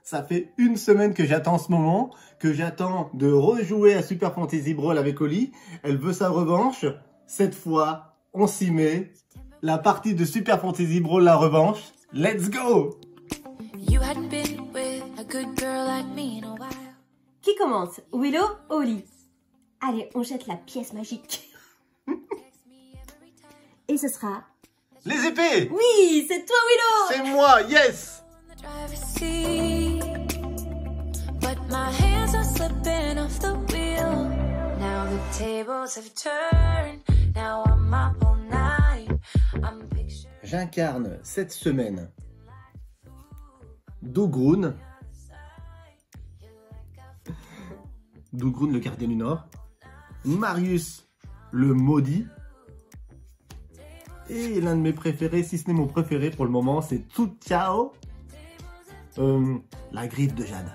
Ça fait une semaine que j'attends ce moment, que j'attends de rejouer à Super Fantasy Brawl avec Oli. Elle veut sa revanche. Cette fois, on s'y met. La partie de Super Fantasy Brawl, la revanche. Let's go! Qui commence? Willow, Oli? Allez, on jette la pièce magique. Et ce sera... Les épées! Oui, c'est toi, Willow! C'est moi, yes! J'incarne cette semaine Dougroun. Dougroun, le gardien du Nord. Marius, le maudit. Et l'un de mes préférés, si ce n'est mon préféré pour le moment, c'est Tzu Xiao, la griffe de Jade.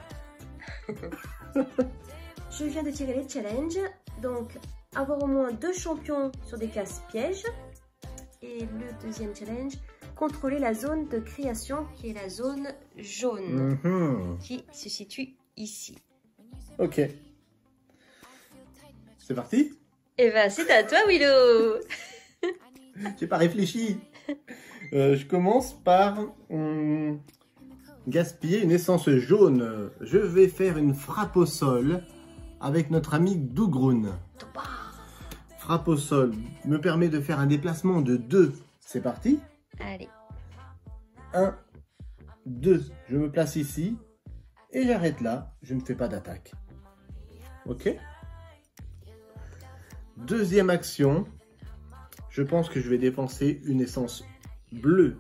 Je viens de tirer les challenges, donc avoir au moins 2 champions sur des cases pièges. Et le deuxième challenge, contrôler la zone de création qui est la zone jaune, qui se situe ici. Ok. C'est parti? Et ben c'est à toi, Willow. J'ai pas réfléchi. Je commence par gaspiller une essence jaune. Je vais faire une frappe au sol avec notre ami Dougroun. Frappe au sol me permet de faire un déplacement de 2. C'est parti. Allez. 1, 2. Je me place ici et j'arrête là. Je ne fais pas d'attaque. Ok. Deuxième action. Je pense que je vais dépenser une essence bleue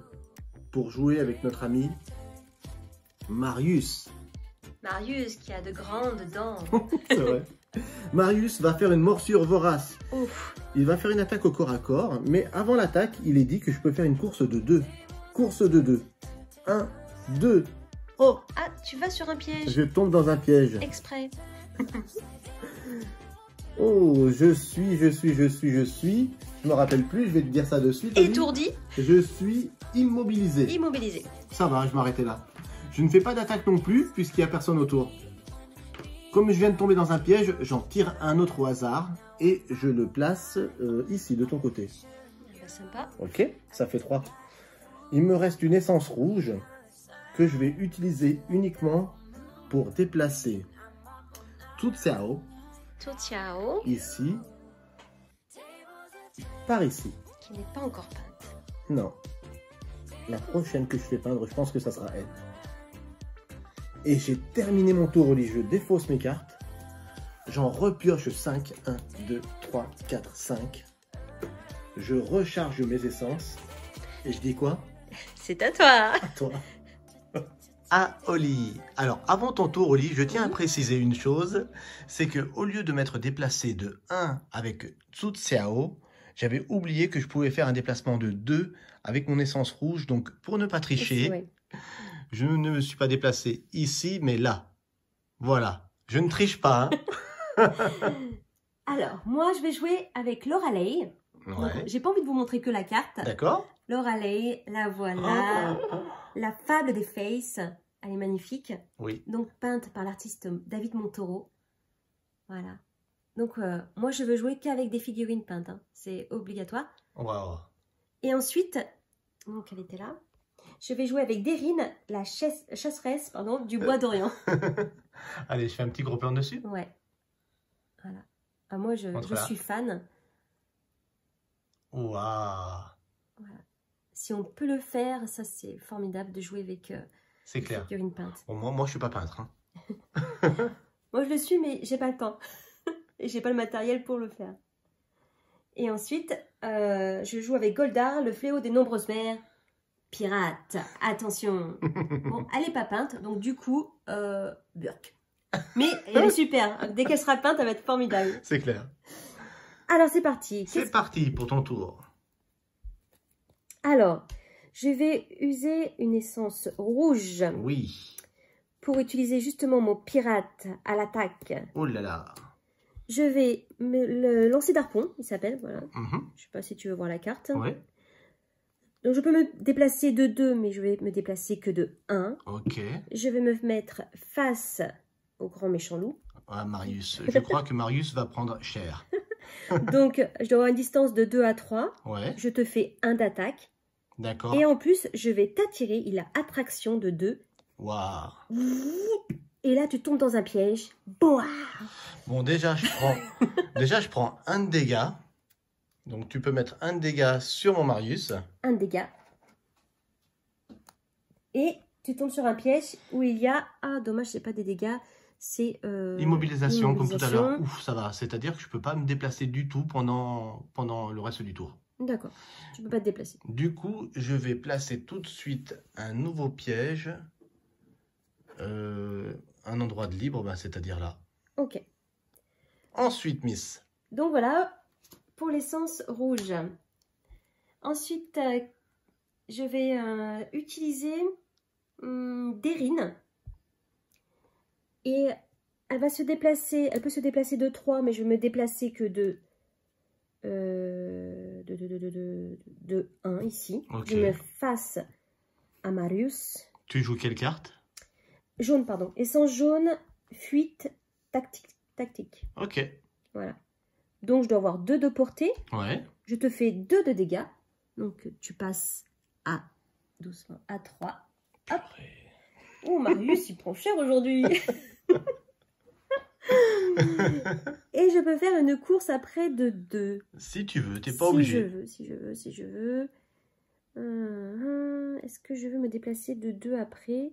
pour jouer avec notre ami Marius. Marius qui a de grandes dents. C'est vrai. Marius va faire une morsure vorace. Ouf. Il va faire une attaque au corps à corps, mais avant l'attaque, il est dit que je peux faire une course de 2. Course de 2. 1, 2. Oh! Ah, tu vas sur un piège. Je tombe dans un piège. Exprès. Oh, je suis. Je me rappelle plus, je vais te dire ça de suite. Étourdi. Je suis immobilisé. Immobilisé. Ça va, je m'arrêtais là. Je ne fais pas d'attaque non plus, puisqu'il n'y a personne autour. Comme je viens de tomber dans un piège, j'en tire un autre au hasard et je le place ici, de ton côté. Sympa. Ok, ça fait 3. Il me reste une essence rouge que je vais utiliser uniquement pour déplacer Tzu Xiao. Tzu Xiao. Ici. Par ici. Qui n'est pas encore peinte. Non. La prochaine que je fais peindre, je pense que ça sera elle. Et j'ai terminé mon tour, Oli. Je défausse mes cartes. J'en repioche 5. 1, 2, 3, 4, 5. Je recharge mes essences. Et je dis quoi? C'est à toi. À toi. Ah, Oli. Alors, avant ton tour, Oli, je tiens à préciser une chose. C'est que au lieu de m'être déplacé de 1 avec Tzu Xiao, j'avais oublié que je pouvais faire un déplacement de 2 avec mon essence rouge. Donc, pour ne pas tricher... Oui. Je ne me suis pas déplacé ici, mais là. Voilà. Je ne triche pas. Hein. Alors, moi, je vais jouer avec Lorelei. Ouais. J'ai pas envie de vous montrer que la carte. D'accord. Lorelei, la voilà. La fable des Faces. Elle est magnifique. Oui. Donc, peinte par l'artiste David Montoro. Voilà. Donc, moi, je veux jouer qu'avec des figurines peintes. Hein. C'est obligatoire. Wow. Et ensuite, donc, elle était là. Je vais jouer avec Derine, la chasseresse du bois d'Orient. Allez, je fais un petit gros plan dessus. Ouais. Voilà. Ah, moi, je suis fan. Waouh. Voilà. Si on peut le faire, ça, c'est formidable de jouer avec c'est clair. figurines peintes. Bon, moi, je suis pas peintre. Hein. Moi, je le suis, mais j'ai pas le temps. Et j'ai pas le matériel pour le faire. Et ensuite, je joue avec Goldar, le fléau des nombreuses mers. Pirate, attention. Bon, elle n'est pas peinte, donc du coup, Burk. Mais elle est super. Dès qu'elle sera peinte, elle va être formidable. C'est clair. Alors, c'est parti. C'est parti pour ton tour. Alors, je vais user une essence rouge. Oui. Pour utiliser justement mon pirate à l'attaque. Oh là là. Je vais me le lancer d'arpon, il s'appelle, voilà. Mm-hmm. Je sais pas si tu veux voir la carte. Oui. Donc je peux me déplacer de 2, mais je vais me déplacer que de 1. Ok. Je vais me mettre face au grand méchant loup. Ah, Marius, je crois que Marius va prendre cher. Donc je dois avoir une distance de 2 à 3. Ouais, Je te fais 1 d'attaque. d'accord. Et en plus, je vais t'attirer. Il a attraction de 2. Waouh. Et là, tu tombes dans un piège. Boah. Bon, déjà, je prends un de dégâts. Donc, tu peux mettre un de dégâts sur mon Marius. Un dégât. Et tu tombes sur un piège où il y a... Ah, dommage, c'est pas des dégâts. C'est... Immobilisation, comme tout à l'heure. Ouf, ça va. C'est-à-dire que je peux pas me déplacer du tout pendant le reste du tour. D'accord. Tu peux pas te déplacer. Du coup, je vais placer tout de suite un nouveau piège. Un endroit de libre, ben, c'est-à-dire là. Ok. Ensuite, Miss. Donc voilà pour l'essence rouge. Ensuite, je vais utiliser Derine. Et elle va se déplacer. Elle peut se déplacer de 3, mais je vais me déplacer que de 1 ici. Ok. Je me face à Marius. Tu joues quelle carte? Jaune, pardon. Essence jaune, fuite, tactique. Ok. Voilà. Donc, je dois avoir 2 de portée. Ouais. Je te fais 2 de dégâts. Donc, tu passes à, doucement, à 3. Hop. Oh, Marius, il prend cher aujourd'hui. Et je peux faire une course après de 2. Si tu veux, t'es pas obligé. Si je veux. Est-ce que je veux me déplacer de 2 après?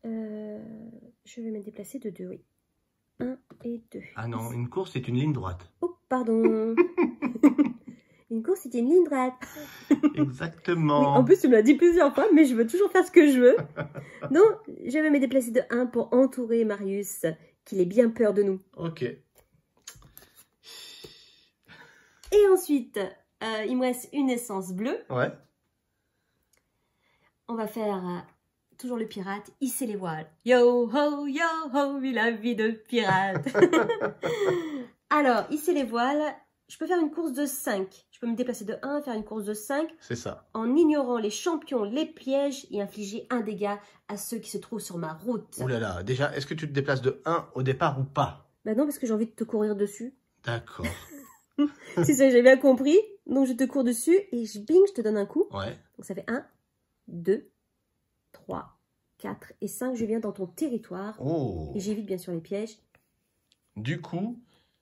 Je vais me déplacer de 2, oui. 1 et 2. Ah non, une course, c'est une ligne droite. Oh, pardon. Une course, c'était une ligne droite. Exactement. Oui, en plus, tu me l'as dit plusieurs fois, mais je veux toujours faire ce que je veux. Donc, je vais me déplacer de 1 pour entourer Marius, qu'il ait bien peur de nous. Ok. Et ensuite, il me reste une essence bleue. Ouais. On va faire toujours le pirate, hisser les voiles. Yo ho, la vie de pirate. Alors, hisser les voiles, je peux faire une course de 5. Je peux me déplacer de 1, faire une course de 5. C'est ça. En ignorant les champions, les pièges et infliger un dégât à ceux qui se trouvent sur ma route. Ouh là là, déjà, est-ce que tu te déplaces de 1 au départ ou pas? Bah non, parce que j'ai envie de te courir dessus. D'accord. C'est ça, j'ai bien compris. Donc, je te cours dessus et bing, je te donne un coup. Ouais. Donc, ça fait 1, 2, 3, 4 et 5. Je viens dans ton territoire. Oh. Et j'évite bien sûr les pièges. Du coup,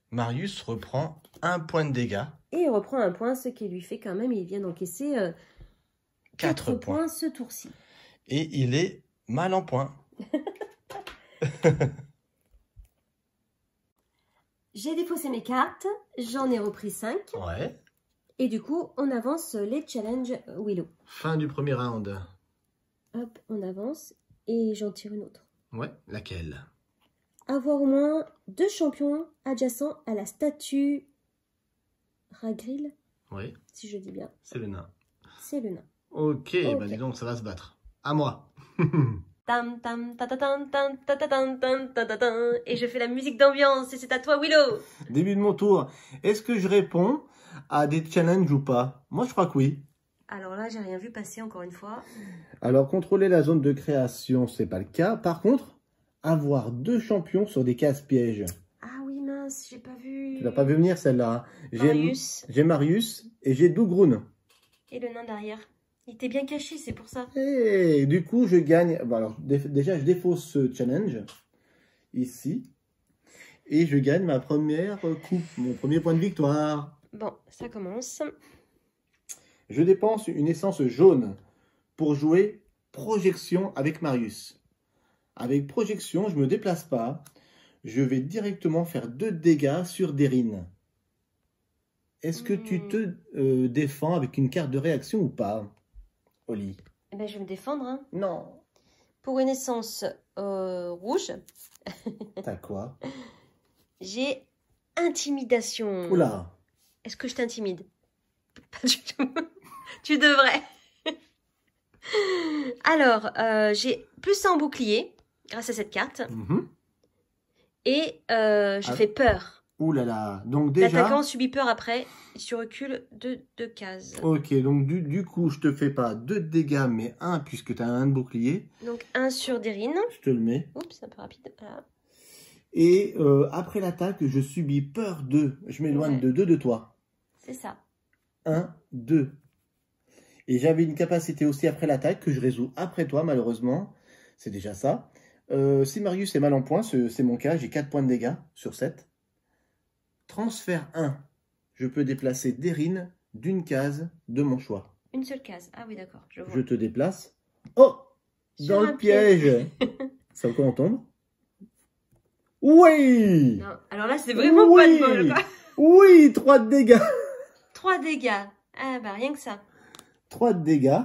Marius reprend 1 point de dégâts. Et il reprend un point, ce qui lui fait quand même, il vient d'encaisser 4 points ce tour-ci. Et il est mal en point. J'ai défaussé mes cartes, j'en ai repris 5. Ouais. Et du coup, on avance les challenges Willow. Fin du premier round. Hop, on avance et j'en tire une autre. Ouais, laquelle? Avoir au moins 2 champions adjacents à la statue Ragril, Oui, si je dis bien. c'est le nain. C'est le nain. Ok, bah dis donc, ça va se battre. À moi. Tam tam ta ta tam tam ta ta tam tam ta ta tam. Et je fais la musique d'ambiance et c'est à toi Willow. Début de mon tour. Est-ce que je réponds à des challenges ou pas? Moi, je crois que oui. Alors là, j'ai rien vu passer encore une fois. Alors, contrôler la zone de création, c'est pas le cas. Par contre, avoir 2 champions sur des cases pièges. Ah oui, mince, j'ai pas vu. Tu l'as pas vu venir celle-là. Marius. J'ai Marius et j'ai Dougroun. Et le nain derrière. Il était bien caché, c'est pour ça. Et du coup, je gagne. Bon, alors, déjà, je défausse ce challenge ici. Et je gagne ma première coupe, mon premier point de victoire. Bon, ça commence. Je dépense une essence jaune pour jouer projection avec Marius. Avec projection, je ne me déplace pas. Je vais directement faire 2 dégâts sur Derine. Est-ce que tu te défends avec une carte de réaction ou pas, Oli? Eh ben, je vais me défendre. Hein. Non. Pour une essence rouge, T'as quoi? j'ai intimidation. Oula. Est-ce que je t'intimide? Pas du tout. Tu devrais. Alors, j'ai plus 1 en bouclier grâce à cette carte. Mhm. Et je fais peur. Ouh là là. Donc déjà... L'attaquant subit peur après. Tu recules de 2 cases. Ok, donc du coup, je te fais pas 2 de dégâts, mais 1 puisque tu as un de bouclier. Donc 1 sur Derine. Je te le mets. Oups, c'est un peu rapide. Voilà. Et après l'attaque, je subis peur 2. Je m'éloigne de 2 de toi. C'est ça. 1, 2. Et j'avais une capacité aussi après l'attaque que je résous après toi, malheureusement. C'est déjà ça. Si Marius est mal en point, c'est mon cas, j'ai 4 points de dégâts sur 7. Transfert 1. Je peux déplacer Derine d'une case de mon choix. Une seule case. Ah oui, d'accord. Je te déplace. Oh! Dans le piège. Ça va, on tombe? Oui! Non, alors là, c'est vraiment pas de bol, quoi. Oui, 3 de dégâts. 3 dégâts. Ah bah, rien que ça. 3 de dégâts.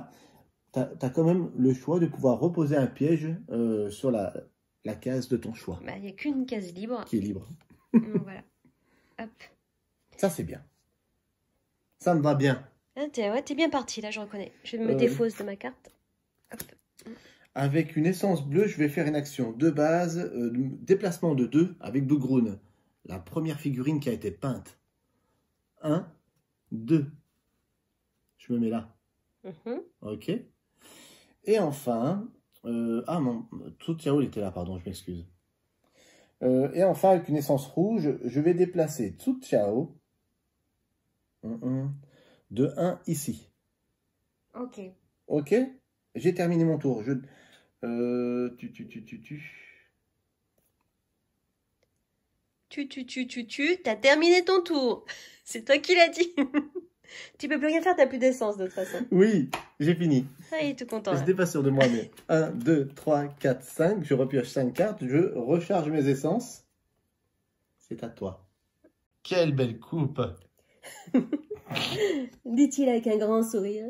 T'as quand même le choix de pouvoir reposer un piège sur la case de ton choix. Bah, il n'y a qu'une case libre. Qui est libre. Donc voilà. Hop. Ça, c'est bien. Ça me va bien. Ah, t'es bien parti, là, je reconnais. Je me défausse de ma carte. Hop. Avec une essence bleue, je vais faire une action de base, déplacement de 2 avec Dougroun. La première figurine qui a été peinte. 1, 2. Je me mets là. Ok. Et enfin, ah mon, tout Yao il était là, pardon, je m'excuse. Et enfin, avec une essence rouge, je vais déplacer Tsu Chao de 1 ici. Ok. Ok. J'ai terminé mon tour. T'as terminé ton tour. C'est toi qui l'as dit. Tu peux plus rien faire, t'as plus d'essence de toute façon. Oui, j'ai fini. Ah, il est tout content. Je n'étais pas sûr de moi, mais 1, 2, 3, 4, 5. Je repioche 5 cartes. Je recharge mes essences. C'est à toi. Quelle belle coupe! Dit-il avec un grand sourire.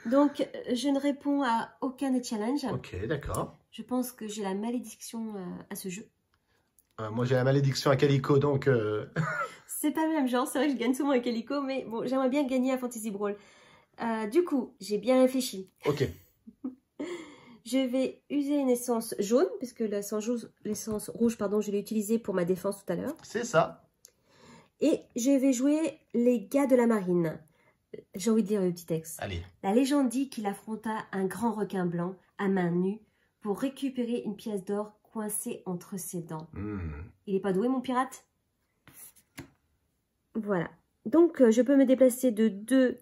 Donc, je ne réponds à aucun des challenges. Ok, d'accord. Je pense que j'ai la malédiction à ce jeu. Moi, j'ai la malédiction à Calico, donc... C'est pas le même genre, c'est vrai que je gagne souvent à Calico, mais bon, j'aimerais bien gagner à Fantasy Brawl. Du coup, j'ai bien réfléchi. Ok. Je vais user une essence jaune, parce que l'essence rouge, pardon, je l'ai utilisée pour ma défense tout à l'heure. C'est ça. Et je vais jouer les gars de la marine. J'ai envie de lire le petit texte. Allez. La légende dit qu'il affronta un grand requin blanc à main nue pour récupérer une pièce d'or coincée entre ses dents. Il est pas doué, mon pirate? Voilà. Donc, je peux me déplacer de 2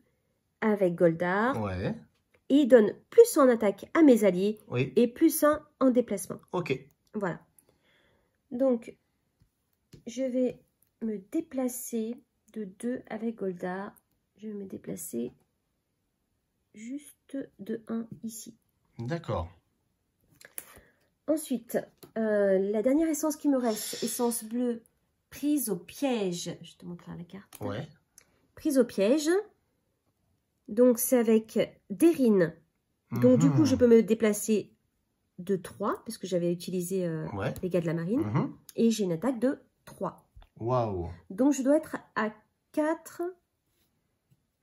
avec Goldar. Ouais. Et il donne plus en attaque à mes alliés. Oui. Et plus 1 en déplacement. Ok. Voilà. Donc, je vais me déplacer de 2 avec Goldar. Je vais me déplacer juste de 1 ici. D'accord. Ensuite, la dernière essence qui me reste, essence bleue, prise au piège. Je te montre là la carte. Ouais. Prise au piège. Donc, c'est avec Derine. Donc, du coup, je peux me déplacer de 3, parce que j'avais utilisé les gars de la marine. Et j'ai une attaque de 3. Waouh. Donc, je dois être à 4.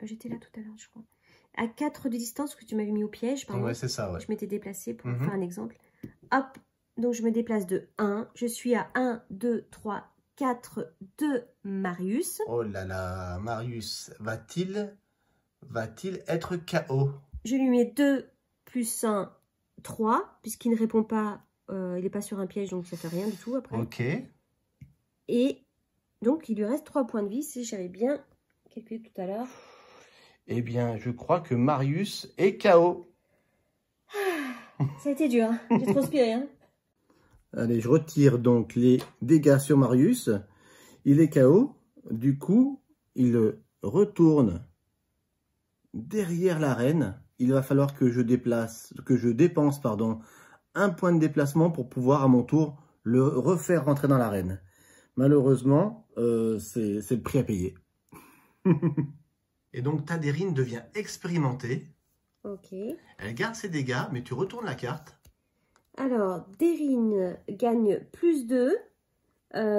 J'étais là tout à l'heure, je crois. À 4 de distance, que tu m'avais mis au piège. Pardon. Ouais, c'est ça, ouais. Je m'étais déplacée pour faire un exemple. Hop. Donc, je me déplace de 1. Je suis à 1, 2, 3, 4 de Marius. Oh là là, Marius, va-t-il être KO? Je lui mets 2 plus 1, 3, puisqu'il ne répond pas, il n'est pas sur un piège, donc ça fait rien du tout après. Ok. Et donc, il lui reste 3 points de vie, si j'avais bien calculé tout à l'heure. Eh bien, je crois que Marius est KO. Ça a été dur, hein. J'ai transpiré. Hein. Allez, je retire donc les dégâts sur Marius. Il est KO. Du coup, il retourne derrière l'arène. Il va falloir que je dépense un point de déplacement pour pouvoir à mon tour le refaire rentrer dans l'arène. Malheureusement, c'est le prix à payer. Et donc ta Derine devient expérimentée. Ok. Elle garde ses dégâts, mais tu retournes la carte. Alors, Derine gagne plus 2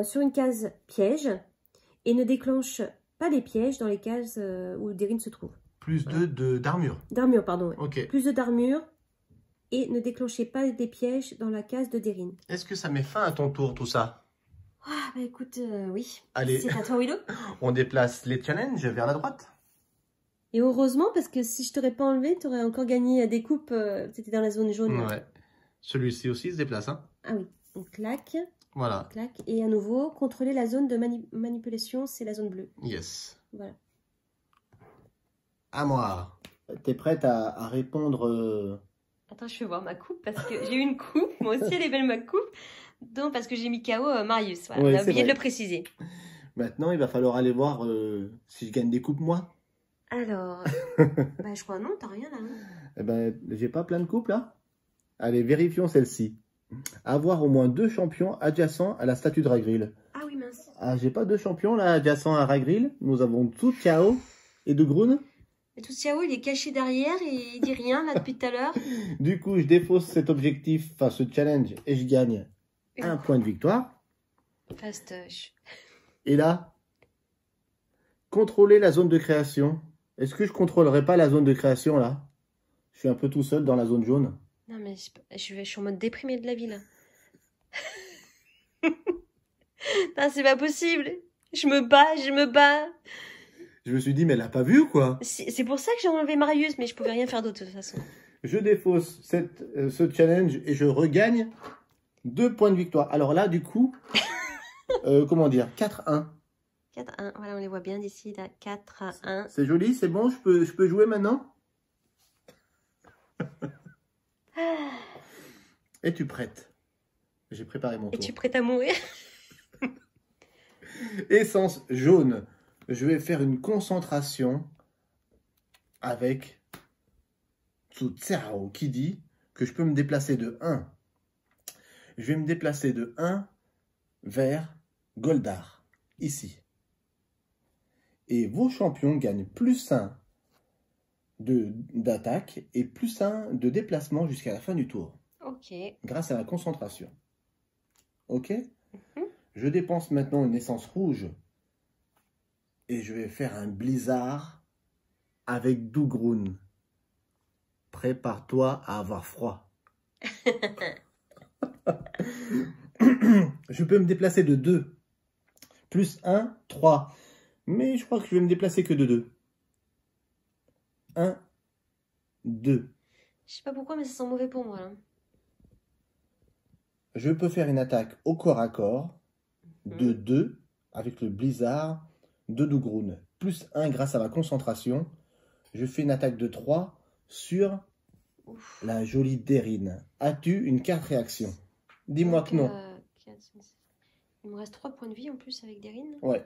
sur une case piège et ne déclenche pas les pièges dans les cases où Derine se trouve. Plus 2 d'armure. D'armure, pardon. Ouais. Ok. Plus 2 d'armure et ne déclenchez pas des pièges dans la case de Derine. Est-ce que ça met fin à ton tour, tout ça? Ah, bah écoute, oui. Allez. C'est à toi, Willow. On déplace les challenges vers la droite. Et heureusement, parce que si je t'aurais pas enlevé, tu aurais encore gagné des coupes. T'étais dans la zone jaune. Là. Ouais. Celui-ci aussi se déplace, hein. Ah oui. On claque. Voilà. On claque. Et à nouveau, contrôler la zone de manipulation, c'est la zone bleue. Yes. Voilà. À moi. T'es prête à répondre Attends, je vais voir ma coupe parce que j'ai eu une coupe. Moi aussi, elle est belle ma coupe. Donc, parce que j'ai mis KO Marius. Voilà. Ouais, on a oublié vrai. de le préciser. Maintenant, il va falloir aller voir si je gagne des coupes, moi. Alors, bah, je crois non, t'as rien là. Hein. Eh ben, j'ai pas plein de coupes, là. Allez, vérifions celle-ci. Avoir au moins 2 champions adjacents à la statue de Ragrill. Ah oui, mince. Ah, j'ai pas 2 champions, là, adjacents à Ragrill. Nous avons tout Chao et de Grun. Et tout Xiao, il est caché derrière et il dit rien là depuis tout à l'heure. Du coup, je défausse cet objectif, enfin ce challenge, et je gagne un point de victoire. Fastoche. Et là, contrôler la zone de création. Est-ce que je contrôlerai pas la zone de création, là? Je suis un peu tout seul dans la zone jaune. Non, mais je suis en mode déprimé de la vie là. Non, c'est pas possible. Je me bats. Je me suis dit, mais elle a pas vu ou quoi? C'est pour ça que j'ai enlevé Marius, mais je pouvais rien faire d'autre de toute façon. Je défausse ce challenge et je regagne 2 points de victoire. Alors là, du coup, comment dire, 4-1. 4-1, voilà, on les voit bien d'ici, là, 4-1. C'est joli, c'est bon, je peux jouer maintenant? Es-tu prête? J'ai préparé mon tour. Es-tu prête à mourir? Essence jaune. Je vais faire une concentration avec Tsutsao qui dit que je peux me déplacer de 1. Je vais me déplacer de 1 vers Goldar, ici. Et vos champions gagnent +1 d'attaque et +1 de déplacement jusqu'à la fin du tour. Ok. Grâce à la concentration. Ok? Je dépense maintenant une essence rouge. Et je vais faire un blizzard avec Dougroun. Prépare-toi à avoir froid. Je peux me déplacer de 2. +1, 3. Mais je crois que je vais me déplacer que de 2. 1, 2. Je sais pas pourquoi, mais ça sent mauvais pour moi. Là. Je peux faire une attaque au corps à corps de 2 avec le blizzard de Dougroun. +1 grâce à ma concentration. Je fais une attaque de 3 sur la jolie Derine. As-tu une carte réaction? Dis-moi que non. Il me reste 3 points de vie en plus avec Derine. Ouais.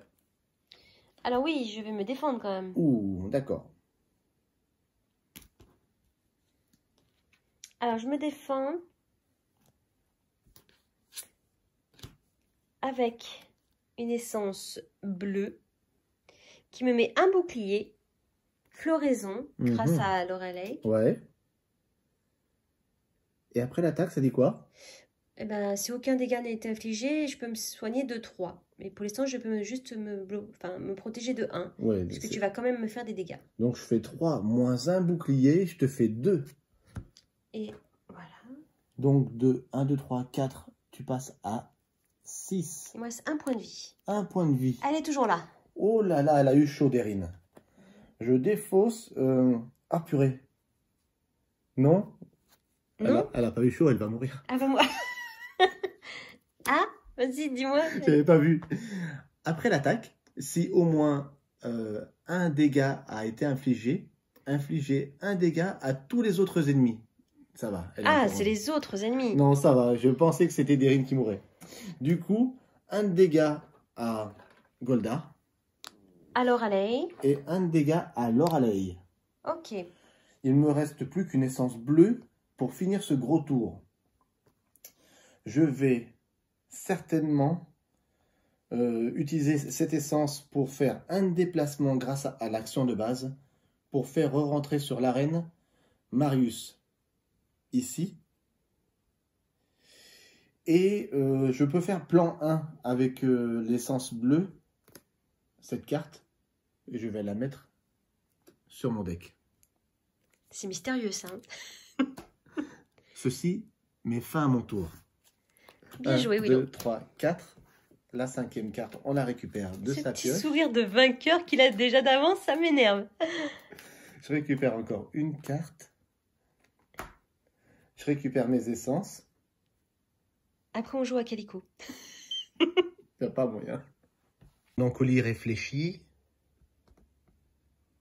Alors oui, je vais me défendre quand même. Ouh, d'accord. Alors je me défends avec une essence bleue qui me met un bouclier, floraison, grâce à Lorelei. Ouais. Et après l'attaque, ça dit quoi? Eh ben, si aucun dégât n'a été infligé, je peux me soigner de 3. Mais pour l'instant, je peux juste me protéger de 1. Ouais, parce que tu vas quand même me faire des dégâts. Donc je fais 3 moins 1 bouclier, je te fais 2. Et voilà. Donc de 1, 2, 3, 4, tu passes à 6. Il me reste 1 point de vie. 1 point de vie. Elle est toujours là. Oh là là, elle a eu chaud, Derine. Je défausse... Ah, purée. Non? Non. Elle a pas eu chaud, elle va mourir. Ah, bah moi. Ah, vas-y, dis-moi. J'avais pas vu. Après l'attaque, si au moins un dégât a été infligé, infligez un dégât à tous les autres ennemis. Ça va. Ah, c'est les autres ennemis. Non, ça va. Je pensais que c'était Derine qui mourait. Du coup, un dégât à Goldar. À Lorelei. Et un dégât à Lorelei. Ok. Il me reste plus qu'une essence bleue pour finir ce gros tour. Je vais certainement utiliser cette essence pour faire un déplacement grâce à l'action de base pour faire re-rentrer sur l'arène Marius ici. Et je peux faire plan 1 avec l'essence bleue, cette carte, et je vais la mettre sur mon deck. C'est mystérieux ça. Ceci met fin à mon tour. Bien joué, Willow. 2, 3, 4. la 5e carte, on la récupère de Ce sa petit pioche. sourire de vainqueur qu'il a déjà d'avance, ça m'énerve. Je récupère encore une carte. Je récupère mes essences. Après, on joue à Calico. Il n'y a pas moyen. Melancolie réfléchie.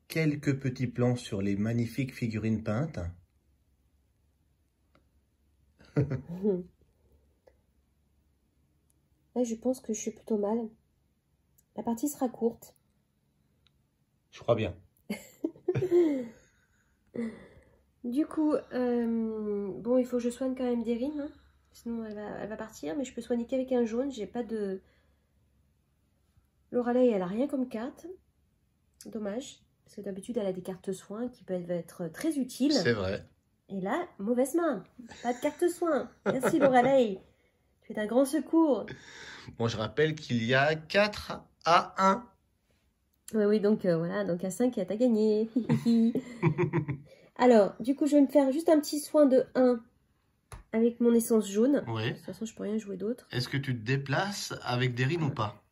Quelques petits plans sur les magnifiques figurines peintes. Là, je pense que je suis plutôt mal. La partie sera courte. Je crois bien. Du coup, bon, il faut que je soigne quand même Deryn, hein. Sinon elle va partir. Mais je peux soigner qu'avec un jaune. J'ai pas de... Lorelei, elle a rien comme carte. Dommage. Parce que d'habitude, elle a des cartes soins qui peuvent être très utiles. C'est vrai. Et là, mauvaise main. Pas de carte soins. Merci Lorelei. Tu es d'un grand secours. Bon, je rappelle qu'il y a 4 à 1. Oui, oui, donc voilà, donc à 5, t'as gagné. Alors, du coup, je vais me faire juste un petit soin de 1 avec mon essence jaune. Oui. De toute façon, je peux rien jouer d'autre. Est-ce que tu te déplaces avec Deryn ou pas?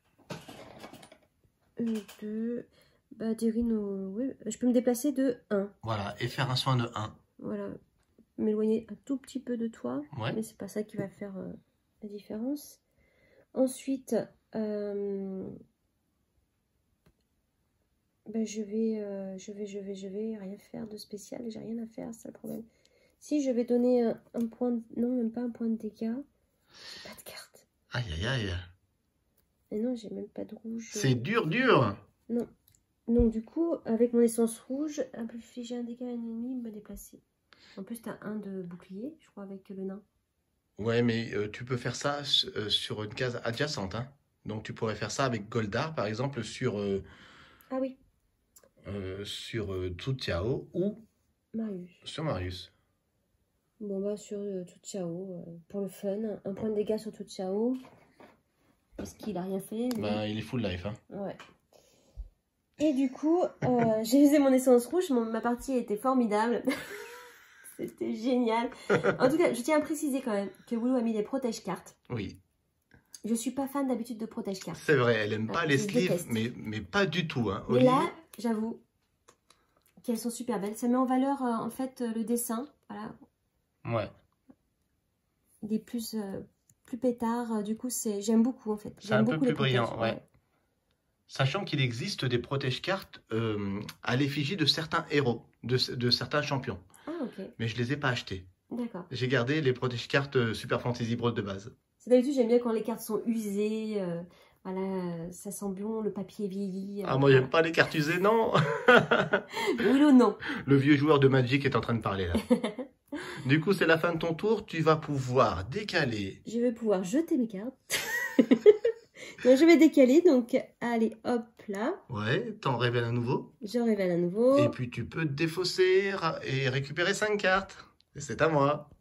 2. Bah, Deryn, oui, je peux me déplacer de 1. Voilà, et faire un soin de 1. Voilà. M'éloigner un tout petit peu de toi. Ouais. Mais c'est pas ça qui va faire la différence. Ensuite, ben je vais rien faire de spécial, j'ai rien à faire, c'est le problème. Si je vais donner un point, non, même pas un point de dégâts, j'ai pas de carte. Aïe, aïe, aïe. Et non, j'ai même pas de rouge. C'est dur, dur. Non. Donc du coup, avec mon essence rouge, infliger un dégât à un ennemi, me déplacer. En plus, t'as un de bouclier, je crois, avec le nain. Ouais, mais tu peux faire ça sur une case adjacente, hein. Donc tu pourrais faire ça avec Goldar, par exemple, sur Ah oui, Tzu Tiao ou Marius. sur Marius. Bon bah sur Tzu Chao, pour le fun, un point de dégâts sur Tzu Chao. Parce qu'il a rien fait. Mais... Ben, il est full life, hein. Ouais. Et du coup, j'ai usé mon essence rouge, ma partie était formidable. C'était génial. En tout cas, je tiens à préciser quand même que Willow a mis des protège-cartes. Oui. Je suis pas fan d'habitude de protège-cartes. C'est vrai, elle aime pas les je sleeves, déteste. mais pas du tout, hein. Mais Olivier. là, j'avoue qu'elles sont super belles. Ça met en valeur, en fait, le dessin. Voilà. Ouais. Il est plus pétard. Du coup, j'aime beaucoup, en fait. C'est un J'aime peu beaucoup plus les protèges, brillant, ouais. Sachant qu'il existe des protège-cartes à l'effigie de certains héros, de certains champions. Ah, ok. Mais je les ai pas achetés. D'accord. J'ai gardé les protège-cartes Super Fantasy Brawl de base. D'habitude, j'aime bien quand les cartes sont usées. Voilà, ça sent bon, le papier vieilli. Ah, moi, j'aime pas les cartes usées, non. Willow, non. Le vieux joueur de Magic est en train de parler, là. Du coup, c'est la fin de ton tour. Tu vas pouvoir décaler. Je vais pouvoir jeter mes cartes. Donc, je vais décaler. Donc, allez, hop, là. Ouais, t'en révèles un nouveau. Je révèle à nouveau. Et puis, tu peux te défausser et récupérer 5 cartes. Et c'est à moi.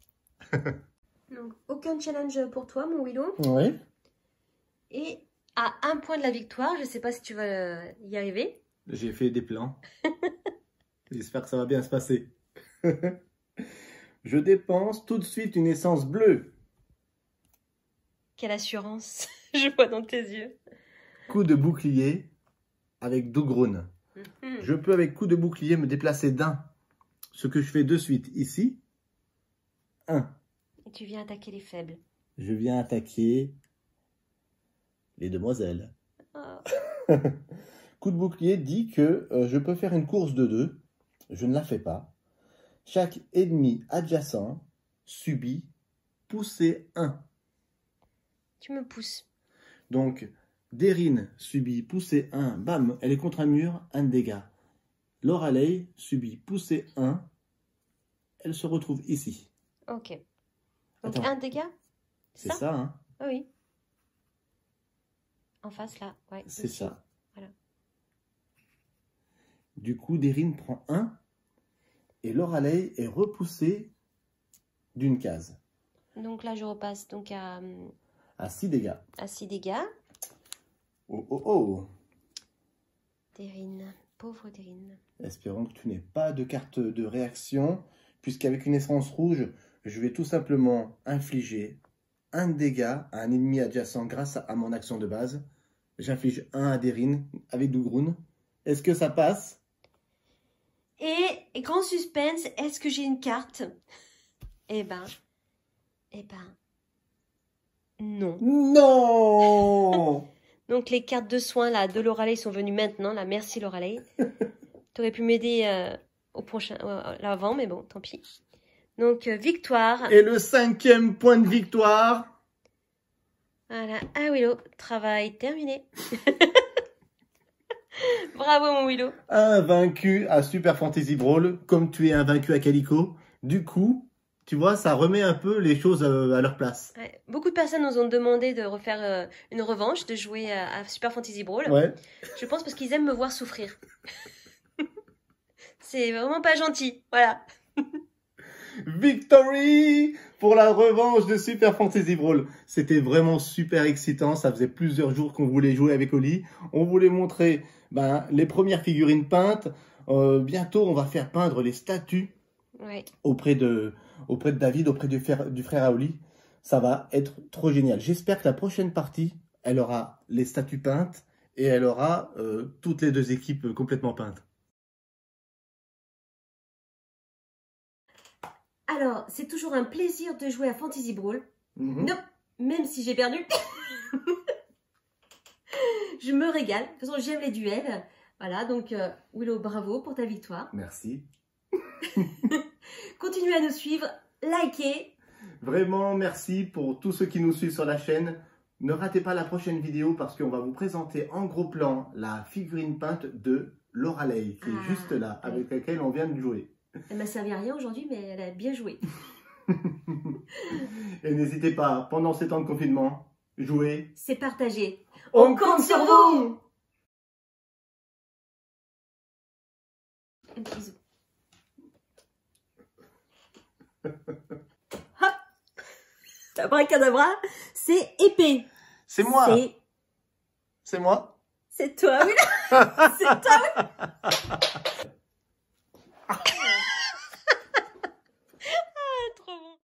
Donc, aucun challenge pour toi, mon Willow. Oui. Et à un point de la victoire, je sais pas si tu vas y arriver. J'ai fait des plans. J'espère que ça va bien se passer. Je dépense tout de suite une essence bleue. Quelle assurance, je vois dans tes yeux. Coup de bouclier avec Dougroun. Je peux avec coup de bouclier me déplacer d'un. Ce que je fais de suite ici. 1. Et tu viens attaquer les faibles. Je viens attaquer les demoiselles. Oh. Coup de bouclier dit que je peux faire une course de 2. Je ne la fais pas. Chaque ennemi adjacent subit poussée 1. Tu me pousses. Donc, Deryn subit poussée 1. Bam, elle est contre un mur, 1 de dégâts. Lorelei subit poussée 1. Elle se retrouve ici. Ok. Donc, Attends. 1 dégât. C'est ça, hein? Ah oui. En face, là. Ouais, C'est ici. ça. Voilà. Du coup, Deryn prend 1. Et Lorelei est repoussée d'une case. Donc là, je repasse donc à 6 dégâts. 6 dégâts. Oh, oh, oh. Deryn. Pauvre Deryn. Espérons que tu n'aies pas de carte de réaction, puisqu'avec une essence rouge, je vais tout simplement infliger 1 de dégâts à un ennemi adjacent grâce à mon action de base. J'inflige 1 à Derine avec Dougroun. Est-ce que ça passe? Et grand suspense, est-ce que j'ai une carte? Eh ben, non. Non. Donc les cartes de soins là de Lorelei sont venues maintenant. Là, merci Lorelei. T'aurais pu m'aider au prochain, l'avant, mais bon, tant pis. Donc victoire. Et le 5e point de victoire. Voilà. Ah Willow, travail terminé. Bravo mon Willow. Invaincu à Super Fantasy Brawl, comme tu es invaincu à Calico. Du coup, tu vois, ça remet un peu les choses à leur place. Ouais. Beaucoup de personnes nous ont demandé de refaire une revanche, de jouer à Super Fantasy Brawl. Ouais. Je pense parce qu'ils aiment me voir souffrir. C'est vraiment pas gentil. Voilà. Victory pour la revanche de Super Fantasy Brawl. C'était vraiment super excitant. Ça faisait plusieurs jours qu'on voulait jouer avec Oli. On voulait montrer les premières figurines peintes. Bientôt, on va faire peindre les statues auprès de David, auprès du frère à Oli. Ça va être trop génial. J'espère que la prochaine partie, elle aura les statues peintes et elle aura toutes les 2 équipes complètement peintes. Alors, c'est toujours un plaisir de jouer à Fantasy Brawl. Non, même si j'ai perdu. Je me régale. De toute façon, j'aime les duels. Voilà, donc Willow, bravo pour ta victoire. Merci. Continuez à nous suivre, likez. Vraiment, merci pour tous ceux qui nous suivent sur la chaîne. Ne ratez pas la prochaine vidéo parce qu'on va vous présenter en gros plan la figurine peinte de Lorelei, qui est juste là, avec laquelle on vient de jouer. Elle m'a servi à rien aujourd'hui, mais elle a bien joué. Et n'hésitez pas, pendant ces temps de confinement, jouez. C'est partagé. On compte sur vous. Un bisou. Abracadabra, c'est épée. C'est moi. C'est moi. C'est toi, oui. C'est toi, oui.